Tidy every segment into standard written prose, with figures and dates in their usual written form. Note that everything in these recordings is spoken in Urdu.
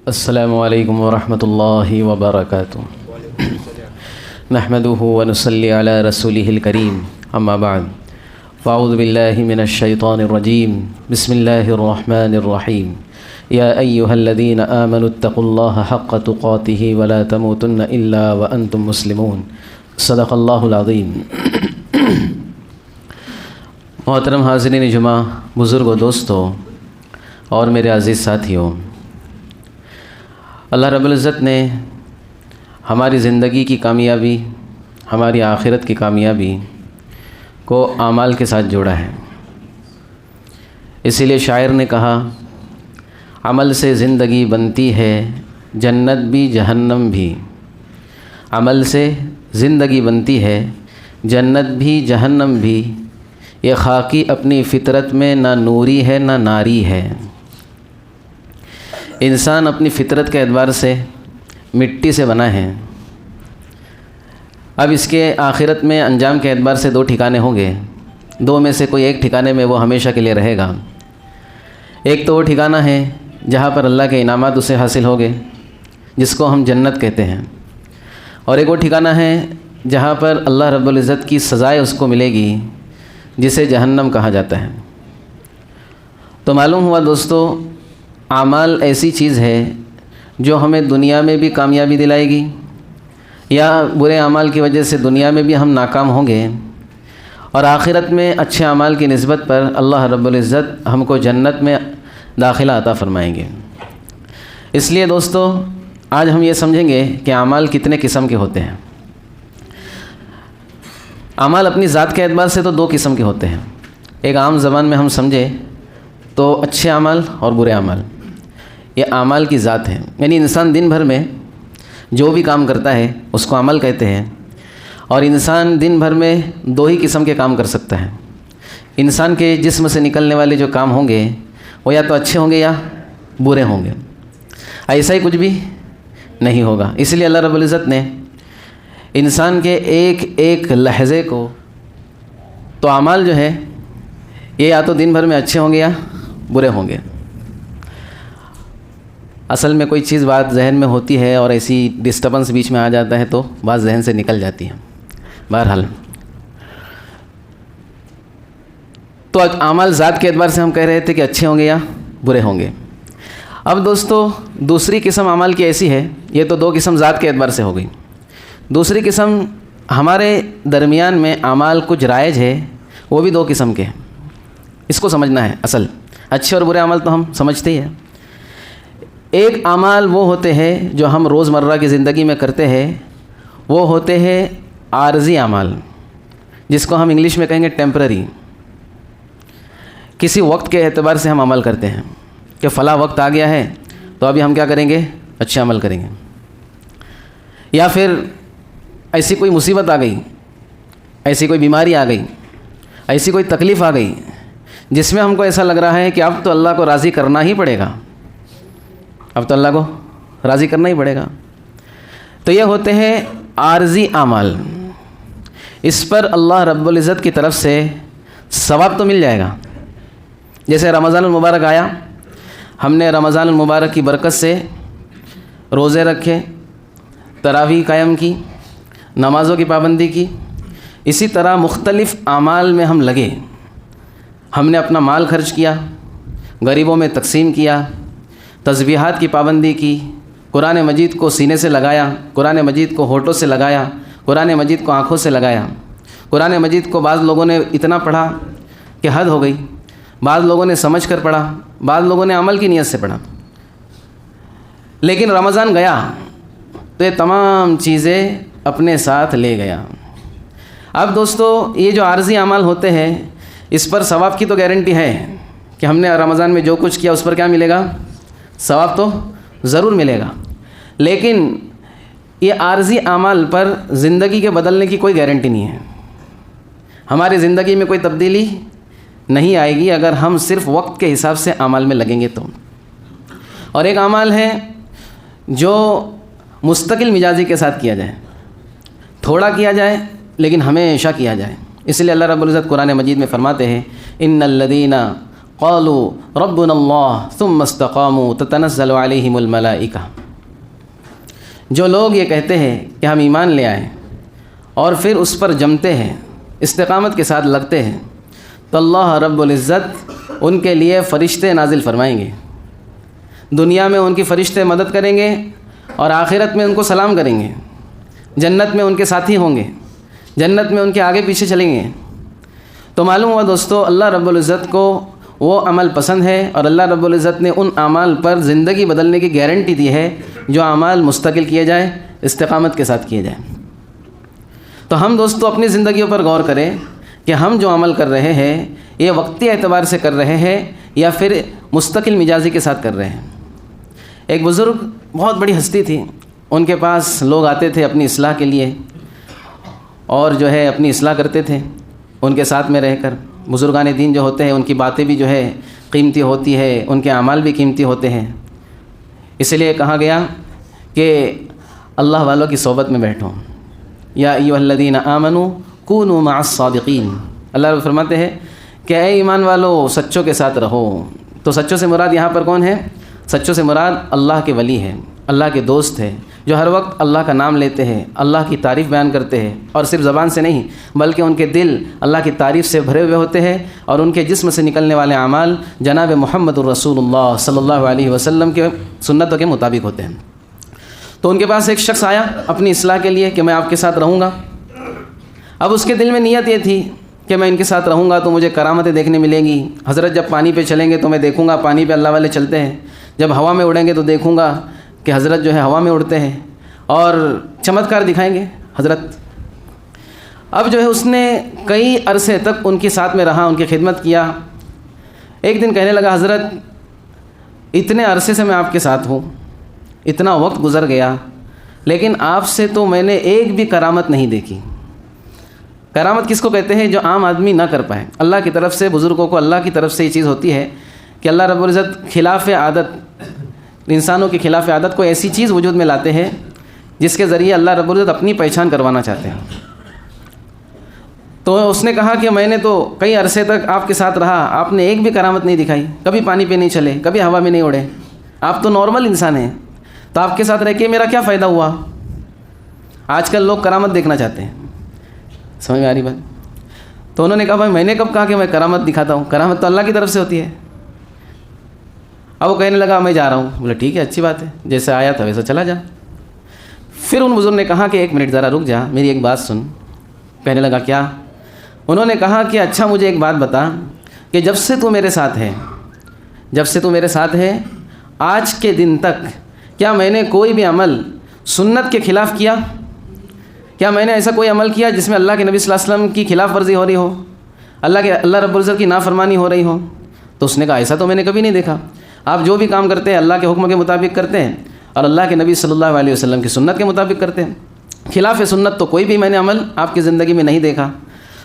السلام علیکم ورحمۃ اللہ وبرکاتہ نحمده ونصلی علی رسولہ الکریم اما بعد فاعوذ باللہ من الشیطان الرجیم بسم اللہ الرحمن الرحیم یا ایہا الذین آمنوا اتقوا اللہ حق تقاتہ ولا تموتن الا وانتم مسلمون صدق اللہ العظیم۔ محترم حاضرین جمعہ، بزرگوں، دوستوں اور میرے عزیز ساتھیوں، اللہ رب العزت نے ہماری زندگی کی کامیابی، ہماری آخرت کی کامیابی کو اعمال کے ساتھ جوڑا ہے۔ اسی لیے شاعر نے کہا، عمل سے زندگی بنتی ہے جنت بھی جہنم بھی، عمل سے زندگی بنتی ہے جنت بھی جہنم بھی، یہ خاکی اپنی فطرت میں نہ نوری ہے نہ ناری ہے۔ انسان اپنی فطرت کے اعتبار سے مٹی سے بنا ہے۔ اب اس کے آخرت میں انجام کے اعتبار سے دو ٹھکانے ہوں گے، دو میں سے کوئی ایک ٹھکانے میں وہ ہمیشہ کے لیے رہے گا۔ ایک تو وہ ٹھکانہ ہے جہاں پر اللہ کے انعامات اسے حاصل ہوں گے، جس کو ہم جنت کہتے ہیں، اور ایک وہ ٹھکانہ ہے جہاں پر اللہ رب العزت کی سزائے اس کو ملے گی، جسے جہنم کہا جاتا ہے۔ تو معلوم ہوا دوستو، اعمال ایسی چیز ہے جو ہمیں دنیا میں بھی کامیابی دلائے گی، یا برے اعمال کی وجہ سے دنیا میں بھی ہم ناکام ہوں گے، اور آخرت میں اچھے اعمال کی نسبت پر اللہ رب العزت ہم کو جنت میں داخلہ عطا فرمائیں گے۔ اس لیے دوستو، آج ہم یہ سمجھیں گے کہ اعمال کتنے قسم کے ہوتے ہیں۔ اعمال اپنی ذات کے اعتبار سے تو دو قسم کے ہوتے ہیں۔ ایک عام زبان میں ہم سمجھے تو اچھے اعمال اور برے اعمال، یہ اعمال کی ذات ہے، یعنی انسان دن بھر میں جو بھی کام کرتا ہے اس کو عمل کہتے ہیں، اور انسان دن بھر میں دو ہی قسم کے کام کر سکتا ہے۔ انسان کے جسم سے نکلنے والے جو کام ہوں گے وہ یا تو اچھے ہوں گے یا برے ہوں گے، ایسا ہی کچھ بھی نہیں ہوگا۔ اس لیے اللہ رب العزت نے انسان کے ایک ایک لحظے کو، تو اعمال جو ہے یہ یا تو دن بھر میں اچھے ہوں گے یا برے ہوں گے۔ اصل میں کوئی چیز بات ذہن میں ہوتی ہے اور ایسی ڈسٹربنس بیچ میں آ جاتا ہے تو بات ذہن سے نکل جاتی ہے۔ بہرحال تو اعمال ذات کے اعتبار سے ہم کہہ رہے تھے کہ اچھے ہوں گے یا برے ہوں گے۔ اب دوستو، دوسری قسم اعمال کی ایسی ہے، یہ تو دو قسم ذات کے اعتبار سے ہو گئی۔ دوسری قسم ہمارے درمیان میں اعمال کچھ رائج ہے، وہ بھی دو قسم کے ہیں۔ اس کو سمجھنا ہے۔ اصل اچھے اور برے اعمال تو ہم سمجھتے ہی ہیں۔ ایک اعمال وہ ہوتے ہیں جو ہم روزمرہ کی زندگی میں کرتے ہیں، وہ ہوتے ہیں عارضی اعمال، جس کو ہم انگلش میں کہیں گے ٹیمپرری۔ کسی وقت کے اعتبار سے ہم عمل کرتے ہیں کہ فلاں وقت آ گیا ہے تو ابھی ہم کیا کریں گے؟ اچھے عمل کریں گے۔ یا پھر ایسی کوئی مصیبت آ گئی، ایسی کوئی بیماری آ گئی، ایسی کوئی تکلیف آ گئی جس میں ہم کو ایسا لگ رہا ہے کہ اب تو اللہ کو راضی کرنا ہی پڑے گا، اب تو اللہ کو راضی کرنا ہی پڑے گا، تو یہ ہوتے ہیں عارضی اعمال۔ اس پر اللہ رب العزت کی طرف سے ثواب تو مل جائے گا۔ جیسے رمضان المبارک آیا، ہم نے رمضان المبارک کی برکت سے روزے رکھے، تراویح قائم کی، نمازوں کی پابندی کی، اسی طرح مختلف اعمال میں ہم لگے۔ ہم نے اپنا مال خرچ کیا، غریبوں میں تقسیم کیا، تسبیحات کی پابندی کی، قرآن مجید کو سینے سے لگایا، قرآن مجید کو ہونٹوں سے لگایا، قرآن مجید کو آنکھوں سے لگایا۔ قرآن مجید کو بعض لوگوں نے اتنا پڑھا کہ حد ہو گئی، بعض لوگوں نے سمجھ کر پڑھا، بعض لوگوں نے عمل کی نیت سے پڑھا۔ لیکن رمضان گیا تو یہ تمام چیزیں اپنے ساتھ لے گیا۔ اب دوستو، یہ جو عارضی اعمال ہوتے ہیں، اس پر ثواب کی تو گارنٹی ہے کہ ہم نے رمضان میں جو کچھ کیا اس پر کیا ملے گا؟ ثواب تو ضرور ملے گا۔ لیکن یہ عارضی اعمال پر زندگی کے بدلنے کی کوئی گارنٹی نہیں ہے۔ ہماری زندگی میں کوئی تبدیلی نہیں آئے گی اگر ہم صرف وقت کے حساب سے اعمال میں لگیں گے تو۔ اور ایک اعمال ہے جو مستقل مزاجی کے ساتھ کیا جائے، تھوڑا کیا جائے لیکن ہمیشہ کیا جائے۔ اس لیے اللہ رب العزت قرآن مجید میں فرماتے ہیں، ان الذین قالوا ربنا اللہ ثم استقاموا تتنزل علیہم الملائکہ۔ جو لوگ یہ کہتے ہیں کہ ہم ایمان لے آئیں اور پھر اس پر جمتے ہیں، استقامت کے ساتھ لگتے ہیں، تو اللہ رب العزت ان کے لیے فرشتے نازل فرمائیں گے۔ دنیا میں ان کی فرشتے مدد کریں گے اور آخرت میں ان کو سلام کریں گے، جنت میں ان کے ساتھی ہوں گے، جنت میں ان کے آگے پیچھے چلیں گے۔ تو معلوم ہوا دوستو، اللہ رب العزت کو وہ عمل پسند ہے اور اللہ رب العزت نے ان اعمال پر زندگی بدلنے کی گارنٹی دی ہے جو اعمال مستقل کیے جائیں، استقامت کے ساتھ کیے جائیں۔ تو ہم دوستو اپنی زندگیوں پر غور کریں کہ ہم جو عمل کر رہے ہیں یہ وقتی اعتبار سے کر رہے ہیں یا پھر مستقل مزاجی کے ساتھ کر رہے ہیں۔ ایک بزرگ بہت بڑی ہستی تھی، ان کے پاس لوگ آتے تھے اپنی اصلاح کے لیے اور جو ہے اپنی اصلاح کرتے تھے ان کے ساتھ میں رہ کر۔ بزرگان دین جو ہوتے ہیں ان کی باتیں بھی جو ہے قیمتی ہوتی ہے، ان کے اعمال بھی قیمتی ہوتے ہیں، اس لیے کہا گیا کہ اللہ والوں کی صحبت میں بیٹھو۔ یا ایھا الذین آمنوا کونوا مع الصادقین، اللہ رب فرماتے ہیں کہ اے ایمان والو سچوں کے ساتھ رہو۔ تو سچوں سے مراد یہاں پر کون ہے؟ سچوں سے مراد اللہ کے ولی ہیں، اللہ کے دوست ہیں، جو ہر وقت اللہ کا نام لیتے ہیں، اللہ کی تعریف بیان کرتے ہیں، اور صرف زبان سے نہیں بلکہ ان کے دل اللہ کی تعریف سے بھرے ہوئے ہوتے ہیں، اور ان کے جسم سے نکلنے والے اعمال جناب محمد الرسول اللہ صلی اللہ علیہ وسلم کے سنتوں کے مطابق ہوتے ہیں۔ تو ان کے پاس ایک شخص آیا اپنی اصلاح کے لیے کہ میں آپ کے ساتھ رہوں گا۔ اب اس کے دل میں نیت یہ تھی کہ میں ان کے ساتھ رہوں گا تو مجھے کرامتیں دیکھنے ملیں گی، حضرت جب پانی پہ چلیں گے تو میں دیکھوں گا پانی پہ اللہ والے چلتے ہیں، جب ہوا میں اڑیں گے تو دیکھوں گا کہ حضرت جو ہے ہوا میں اڑتے ہیں اور چمتکار دکھائیں گے حضرت۔ اب جو ہے اس نے کئی عرصے تک ان کے ساتھ میں رہا، ان کی خدمت کیا۔ ایک دن کہنے لگا حضرت اتنے عرصے سے میں آپ کے ساتھ ہوں، اتنا وقت گزر گیا، لیکن آپ سے تو میں نے ایک بھی کرامت نہیں دیکھی۔ کرامت کس کو کہتے ہیں؟ جو عام آدمی نہ کر پائے۔ اللہ کی طرف سے، بزرگوں کو اللہ کی طرف سے یہ چیز ہوتی ہے کہ اللہ رب العزت خلاف عادت، انسانوں کے خلاف عادت کو ایسی چیز وجود میں لاتے ہیں جس کے ذریعے اللہ رب العزت اپنی پہچان کروانا چاہتے ہیں۔ تو اس نے کہا کہ میں نے تو کئی عرصے تک آپ کے ساتھ رہا، آپ نے ایک بھی کرامت نہیں دکھائی، کبھی پانی پہ نہیں چلے، کبھی ہوا میں نہیں اڑے، آپ تو نارمل انسان ہیں، تو آپ کے ساتھ رہ کے میرا کیا فائدہ ہوا؟ آج کل لوگ کرامت دیکھنا چاہتے ہیں، سمجھ میں آ رہی بات؟ تو انہوں نے کہا بھائی میں نے کب کہا کہ میں کرامت دکھاتا ہوں؟ کرامت تو اللہ کی طرف سے ہوتی ہے۔ اب وہ کہنے لگا میں جا رہا ہوں۔ بولے ٹھیک ہے، اچھی بات ہے، جیسے آیا تھا ویسا چلا جا۔ پھر ان بزرگ نے کہا کہ ایک منٹ ذرا رک جا، میری ایک بات سن۔ کہنے لگا کیا؟ انہوں نے کہا کہ اچھا مجھے ایک بات بتا کہ جب سے تو میرے ساتھ ہے آج کے دن تک کیا میں نے کوئی بھی عمل سنت کے خلاف کیا؟ کیا میں نے ایسا کوئی عمل کیا جس میں اللہ کے نبی صلی اللہ علیہ وسلم کی خلاف ورزی ہو رہی ہو، اللہ رب العزت کی نافرمانی ہو رہی ہو؟ تو اس نے کہا ایسا تو میں نے کبھی نہیں دیکھا، آپ جو بھی کام کرتے ہیں اللہ کے حکم کے مطابق کرتے ہیں اور اللہ کے نبی صلی اللہ علیہ وسلم کی سنت کے مطابق کرتے ہیں، خلاف سنت تو کوئی بھی میں نے عمل آپ کی زندگی میں نہیں دیکھا۔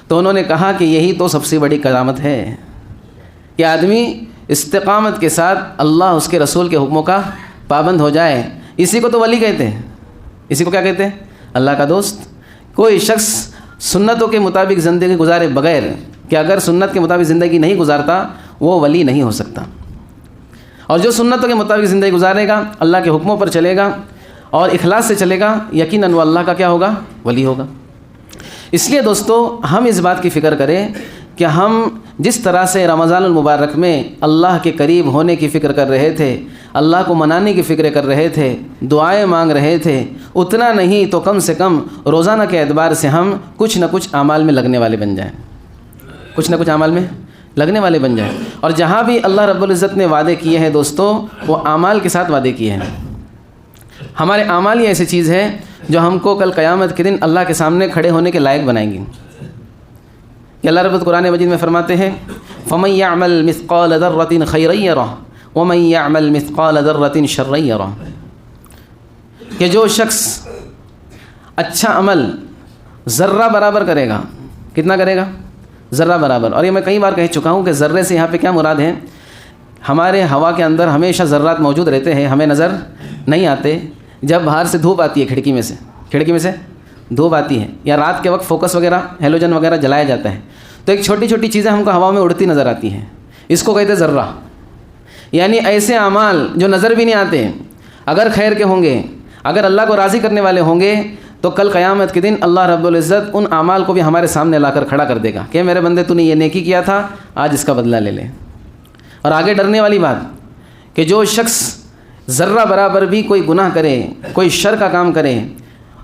تو انہوں نے کہا کہ یہی تو سب سے بڑی کرامت ہے کہ آدمی استقامت کے ساتھ اللہ اس کے رسول کے حکموں کا پابند ہو جائے۔ اسی کو تو ولی کہتے ہیں، اسی کو کیا کہتے ہیں؟ اللہ کا دوست۔ کوئی شخص سنتوں کے مطابق زندگی گزارے بغیر کہ اگر سنت کے مطابق زندگی نہیں گزارتا وہ ولی نہیں ہو سکتا، اور جو سنتوں کے مطابق زندگی گزارے گا، اللہ کے حکموں پر چلے گا اور اخلاص سے چلے گا، یقیناً وہ اللہ کا کیا ہوگا؟ ولی ہوگا۔ اس لیے دوستو ہم اس بات کی فکر کریں کہ ہم جس طرح سے رمضان المبارک میں اللہ کے قریب ہونے کی فکر کر رہے تھے، اللہ کو منانے کی فکر کر رہے تھے، دعائیں مانگ رہے تھے، اتنا نہیں تو کم سے کم روزانہ کے اعتبار سے ہم کچھ نہ کچھ اعمال میں لگنے والے بن جائیں، کچھ نہ کچھ اعمال میں لگنے والے بن جائیں۔ اور جہاں بھی اللہ رب العزت نے وعدے کیے ہیں دوستو، وہ اعمال کے ساتھ وعدے کیے ہیں۔ ہمارے اعمال ہی ایسی چیز ہے جو ہم کو کل قیامت کے دن اللہ کے سامنے کھڑے ہونے کے لائق بنائیں گی۔ کہ اللہ رب قرآن مجید میں فرماتے ہیں فَمَن يَعْمَلْ مِثْقَالَ ذَرَّةٍ خَيْرًا يَرَهُ وَمَن يَعْمَلْ مِثْقَالَ ذَرَّةٍ شَرًّا يَرَهُ، کہ جو شخص اچھا عمل ذرہ برابر کرے گا، کتنا کرے گا؟ ذرہ برابر۔ اور یہ میں کئی بار کہہ چکا ہوں کہ ذرے سے یہاں پہ کیا مراد ہے؟ ہمارے ہوا کے اندر ہمیشہ ذرات موجود رہتے ہیں، ہمیں نظر نہیں آتے۔ جب باہر سے دھوپ آتی ہے کھڑکی میں سے دھوپ آتی ہے، یا رات کے وقت فوکس وغیرہ ہیلوجن وغیرہ جلایا جاتا ہے، تو ایک چھوٹی چھوٹی چیزیں ہم کو ہوا میں اڑتی نظر آتی ہیں، اس کو کہتے ذرہ، یعنی ایسے اعمال جو نظر بھی نہیں آتے، اگر خیر کے ہوں گے، اگر اللہ کو راضی کرنے والے ہوں گے، تو کل قیامت کے دن اللہ رب العزت ان اعمال کو بھی ہمارے سامنے لا کر کھڑا کر دے گا کہ میرے بندے تو نے یہ نیکی کیا تھا، آج اس کا بدلہ لے لے۔ اور آگے ڈرنے والی بات کہ جو شخص ذرہ برابر بھی کوئی گناہ کرے، کوئی شر کا کام کرے،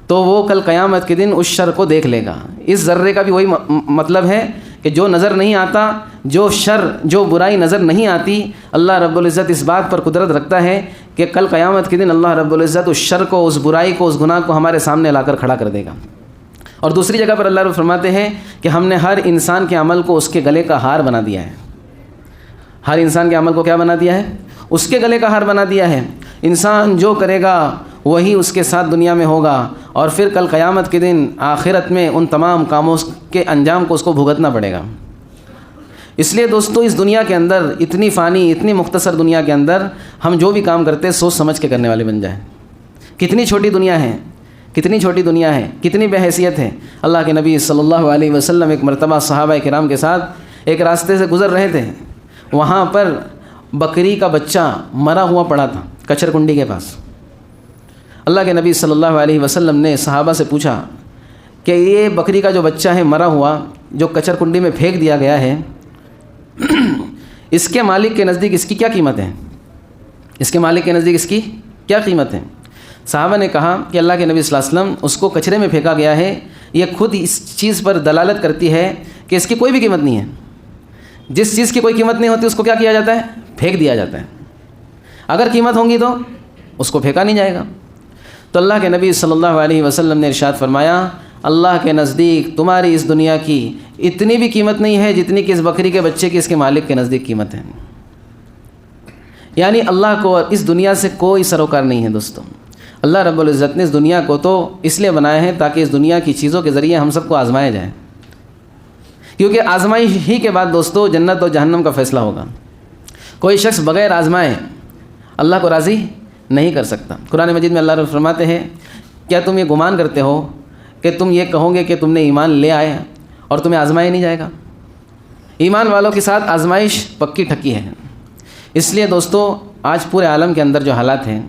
تو وہ کل قیامت کے دن اس شر کو دیکھ لے گا۔ اس ذرے کا بھی وہی مطلب ہے کہ جو نظر نہیں آتا، جو شر، جو برائی نظر نہیں آتی، اللہ رب العزت اس بات پر قدرت رکھتا ہے کہ کل قیامت کے دن اللہ رب العزت اس شر کو، اس برائی کو، اس گناہ کو ہمارے سامنے لا کر کھڑا کر دے گا۔ اور دوسری جگہ پر اللہ رب فرماتے ہیں کہ ہم نے ہر انسان کے عمل کو اس کے گلے کا ہار بنا دیا ہے۔ ہر انسان کے عمل کو کیا بنا دیا ہے؟ اس کے گلے کا ہار بنا دیا ہے۔ انسان جو کرے گا وہی اس کے ساتھ دنیا میں ہوگا، اور پھر کل قیامت کے دن آخرت میں ان تمام کاموں کے انجام کو اس کو بھگتنا پڑے گا۔ اس لیے دوستو، اس دنیا کے اندر، اتنی فانی، اتنی مختصر دنیا کے اندر، ہم جو بھی کام کرتے سوچ سمجھ کے کرنے والے بن جائیں۔ کتنی چھوٹی دنیا ہے، کتنی چھوٹی دنیا ہے، کتنی بے حیثیت ہے۔ اللہ کے نبی صلی اللہ علیہ وسلم ایک مرتبہ صحابہ کرام کے ساتھ ایک راستے سے گزر رہے تھے، وہاں پر بکری کا بچہ مرا ہوا پڑا تھا کچر کنڈی کے پاس۔ اللہ کے نبی صلی اللہ علیہ وسلم نے صحابہ سے پوچھا کہ یہ بکری کا جو بچہ ہے مرا ہوا، جو کچر کنڈی میں پھینک دیا گیا ہے، اس کے مالک کے نزدیک اس کی کیا قیمت ہے؟ اس کے مالک کے نزدیک اس کی کیا قیمت ہے؟ صحابہ نے کہا کہ اللہ کے نبی صلی اللہ علیہ وسلم، اس کو کچرے میں پھینکا گیا ہے، یہ خود اس چیز پر دلالت کرتی ہے کہ اس کی کوئی بھی قیمت نہیں ہے۔ جس چیز کی کوئی قیمت نہیں ہوتی اس کو کیا کیا جاتا ہے؟ پھینک دیا جاتا ہے۔ اگر قیمت ہوں گی تو اس کو پھینکا نہیں جائے گا۔ تو اللہ کے نبی صلی اللہ علیہ وسلم نے ارشاد فرمایا، اللہ کے نزدیک تمہاری اس دنیا کی اتنی بھی قیمت نہیں ہے جتنی کہ اس بکری کے بچے کی اس کے مالک کے نزدیک قیمت ہے۔ یعنی اللہ کو اس دنیا سے کوئی سروکار نہیں ہے دوستو۔ اللہ رب العزت نے اس دنیا کو تو اس لیے بنایا ہے تاکہ اس دنیا کی چیزوں کے ذریعے ہم سب کو آزمایا جائے، کیونکہ آزمائش ہی کے بعد دوستو جنت و جہنم کا فیصلہ ہوگا۔ کوئی شخص بغیر آزمائے اللہ کو راضی نہیں کر سکتا۔ قرآن مجید میں اللہ رب فرماتے ہیں، کیا تم یہ گمان کرتے ہو کہ تم یہ کہو گے کہ تم نے ایمان لے آئے اور تمہیں آزمایا نہیں جائے گا؟ ایمان والوں کے ساتھ آزمائش پکی ٹھکی ہے۔ اس لیے دوستو، آج پورے عالم کے اندر جو حالات ہیں،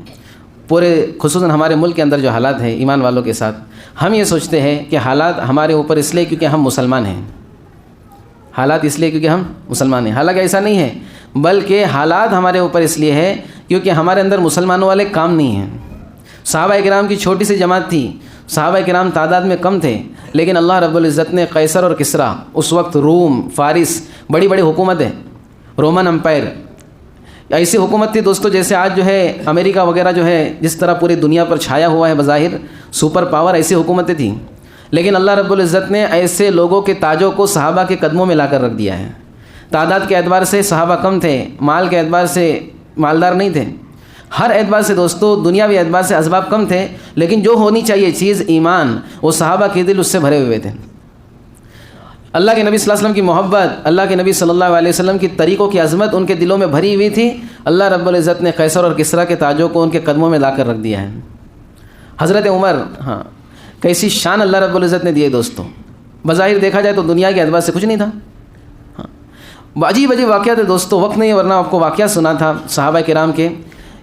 پورے خصوصاً ہمارے ملک کے اندر جو حالات ہیں ایمان والوں کے ساتھ، ہم یہ سوچتے ہیں کہ حالات ہمارے اوپر اس لیے کیونکہ ہم مسلمان ہیں، حالات اس لیے کیونکہ ہم مسلمان ہیں۔ حالانکہ ایسا نہیں ہے، بلکہ حالات ہمارے اوپر اس لیے ہے کیونکہ ہمارے اندر مسلمانوں والے کام نہیں ہیں۔ صحابہ کرام کی چھوٹی سی جماعت تھی، صحابہ کرام تعداد میں کم تھے، لیکن اللہ رب العزت نے قیصر اور کسریٰ، اس وقت روم، فارس، بڑی بڑی حکومتیں، رومن امپائر، ایسی حکومت تھی دوستو جیسے آج جو ہے امریکہ وغیرہ جو ہے جس طرح پوری دنیا پر چھایا ہوا ہے بظاہر سپر پاور، ایسی حکومتیں تھیں، لیکن اللہ رب العزت نے ایسے لوگوں کے تاجوں کو صحابہ کے قدموں میں لا کر رکھ دیا ہے۔ تعداد کے اعتبار سے صحابہ کم تھے، مال کے اعتبار سے مالدار نہیں تھے، ہر اعتبار سے دوستو دنیاوی اعتبار سے اسباب کم تھے، لیکن جو ہونی چاہیے چیز ایمان، وہ صحابہ کے دل اس سے بھرے ہوئے تھے۔ اللہ کے نبی صلی اللہ علیہ وسلم کی محبت، اللہ کے نبی صلی اللہ علیہ وسلم کی طریقوں کی عظمت ان کے دلوں میں بھری ہوئی تھی۔ اللہ رب العزت نے قیصر اور کسریٰ کے تاجوں کو ان کے قدموں میں لا کر رکھ دیا ہے۔ حضرت عمر، کیسی شان اللہ رب العزت نے دی ہے دوستو۔ بظاہر دیکھا جائے تو دنیا کے اعتبار سے کچھ نہیں تھا، عجیب عجیب واقعات ہے دوستو، وقت نہیں ہے ورنہ آپ کو واقعہ سنا تھا صحابہ کرام کے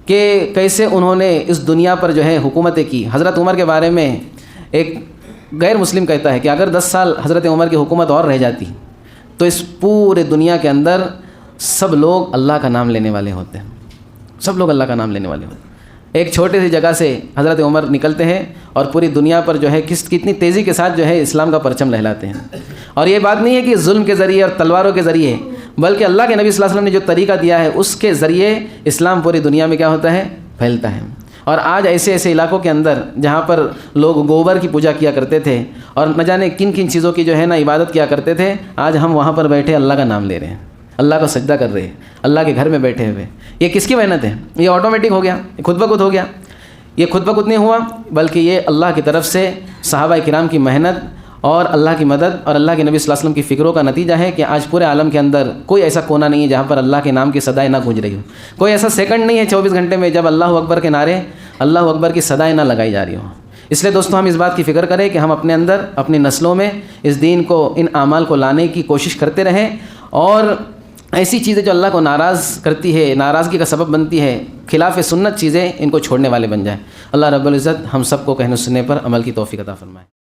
کہ کیسے انہوں نے اس دنیا پر جو ہے حکومتیں کی۔ حضرت عمر کے بارے میں ایک غیر مسلم کہتا ہے کہ اگر 10 سال حضرت عمر کی حکومت اور رہ جاتی تو اس پورے دنیا کے اندر سب لوگ اللہ کا نام لینے والے ہوتے ہیں، سب لوگ اللہ کا نام لینے والے ہوتے ہیں۔ ایک چھوٹے سی جگہ سے حضرت عمر نکلتے ہیں اور پوری دنیا پر جو ہے کتنی تیزی کے ساتھ جو ہے اسلام کا پرچم لہلاتے ہیں۔ اور یہ بات نہیں ہے کہ ظلم کے ذریعے اور تلواروں کے ذریعے، بلکہ اللہ کے نبی صلی اللہ علیہ وسلم نے جو طریقہ دیا ہے اس کے ذریعے اسلام پوری دنیا میں کیا ہوتا ہے؟ پھیلتا ہے۔ اور آج ایسے ایسے علاقوں کے اندر جہاں پر لوگ گوبر کی پوجا کیا کرتے تھے اور نہ جانے کن کن چیزوں کی جو ہے نا عبادت کیا کرتے تھے، آج ہم وہاں پر بیٹھے اللہ کا نام لے رہے ہیں، اللہ کو سجدہ کر رہے ہیں، اللہ کے گھر میں بیٹھے ہوئے۔ یہ کس کی محنت ہے؟ یہ آٹومیٹک ہو گیا، یہ خود بخود ہو گیا۔ یہ خود بخود نہیں ہوا، بلکہ یہ اللہ کی طرف سے صحابہ کرام کی محنت اور اللہ کی مدد اور اللہ کے نبی صلی اللہ علیہ وسلم کی فکروں کا نتیجہ ہے کہ آج پورے عالم کے اندر کوئی ایسا کونا نہیں ہے جہاں پر اللہ کے نام کی صدائیں نہ گونج رہی ہو، کوئی ایسا سیکنڈ نہیں ہے 24 گھنٹے میں جب اللہ اکبر کے نعرے، اللہ اکبر کی صدائیں نہ لگائی جا رہی ہوں۔ اس لیے دوستو ہم اس بات کی فکر کریں کہ ہم اپنے اندر، اپنی نسلوں میں اس دین کو، ان اعمال کو لانے کی کوشش کرتے رہیں، اور ایسی چیزیں جو اللہ کو ناراض کرتی ہے، ناراضگی کا سبب بنتی ہے، خلاف سنت چیزیں، ان کو چھوڑنے والے بن جائیں۔ اللہ رب العزت ہم سب کو کہنے سننے پر عمل کی توفیق عطا فرمائے۔